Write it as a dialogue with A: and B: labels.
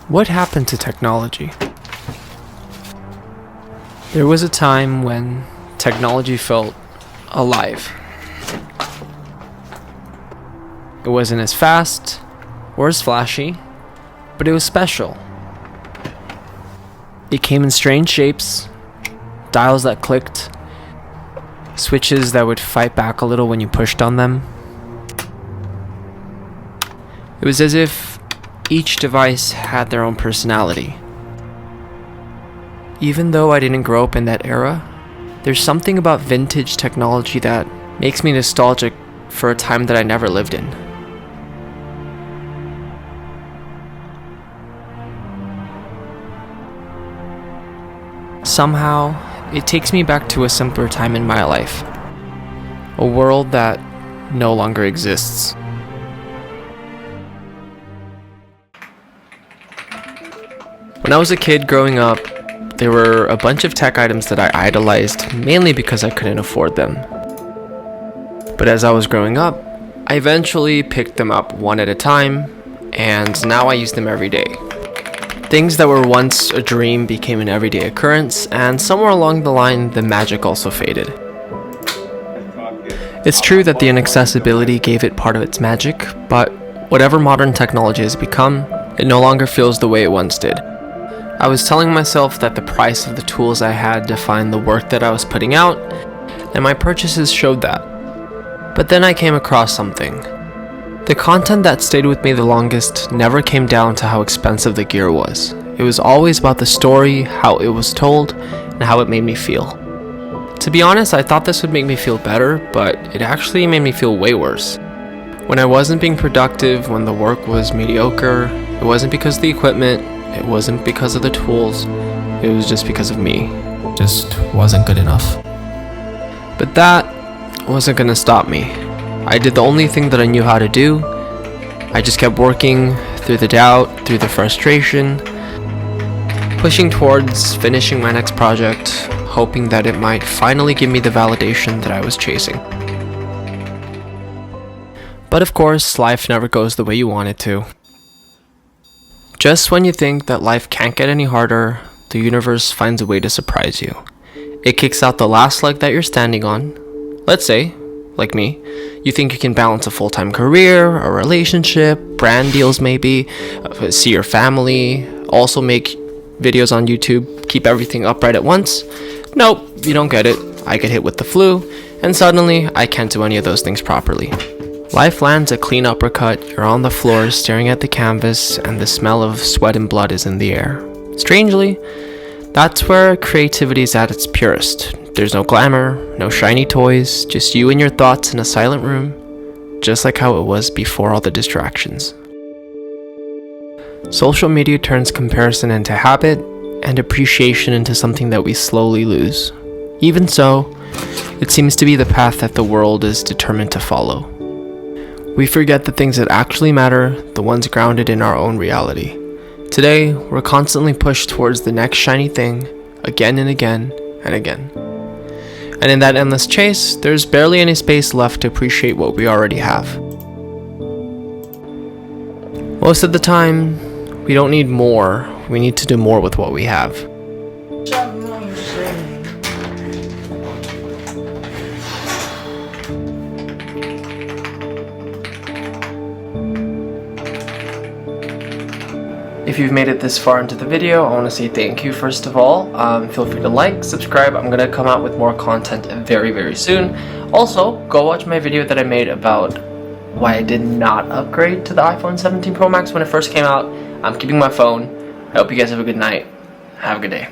A: What happened to technology? There was a time when technology felt alive. It wasn't as fast or as flashy, but it was special. It came in strange shapes, dials that clicked, switches that would fight back a little when you pushed on them. It was as if each device had their own personality. Even though I didn't grow up in that era, there's something about vintage technology that makes me nostalgic for a time that I never lived in. Somehow, it takes me back to a simpler time in my life. A world that no longer exists. When I was a kid growing up, there were a bunch of tech items that I idolized, mainly because I couldn't afford them. But as I was growing up, I eventually picked them up one at a time, and now I use them every day. Things that were once a dream became an everyday occurrence, and somewhere along the line, the magic also faded. It's true that the inaccessibility gave it part of its magic, but whatever modern technology has become, it no longer feels the way it once did. I was telling myself that the price of the tools I had defined the work that I was putting out, and my purchases showed that. But then I came across something. The content that stayed with me the longest never came down to how expensive the gear was. It was always about the story, how it was told, and how it made me feel. To be honest, I thought this would make me feel better, but it actually made me feel way worse. When I wasn't being productive, when the work was mediocre, it wasn't because of the equipment, it wasn't because of the tools, it was just because of me. It just wasn't good enough. But that wasn't gonna stop me. I did the only thing that I knew how to do. I just kept working through the doubt, through the frustration, pushing towards finishing my next project, hoping that it might finally give me the validation that I was chasing. But of course, life never goes the way you want it to. Just when you think that life can't get any harder, the universe finds a way to surprise you. It kicks out the last leg that you're standing on. Let's say, like me, you think you can balance a full-time career, a relationship, brand deals maybe, see your family, also make videos on YouTube, keep everything upright at once. Nope, you don't get it. I get hit with the flu, and suddenly I can't do any of those things properly. Life lands a clean uppercut, you're on the floor staring at the canvas, and the smell of sweat and blood is in the air. Strangely, that's where creativity is at its purest. There's no glamour, no shiny toys, just you and your thoughts in a silent room, just like how it was before all the distractions. Social media turns comparison into habit, and appreciation into something that we slowly lose. Even so, it seems to be the path that the world is determined to follow. We forget the things that actually matter, the ones grounded in our own reality. Today, we're constantly pushed towards the next shiny thing, again and again and again. And in that endless chase, there's barely any space left to appreciate what we already have. Most of the time, we don't need more, we need to do more with what we have. If you've made it this far into the video, I want to say thank you first of all. Feel free to like, subscribe. I'm going to come out with more content very, very soon. Also, go watch my video that I made about why I did not upgrade to the iPhone 17 Pro Max when it first came out. I'm keeping my phone. I hope you guys have a good night. Have a good day.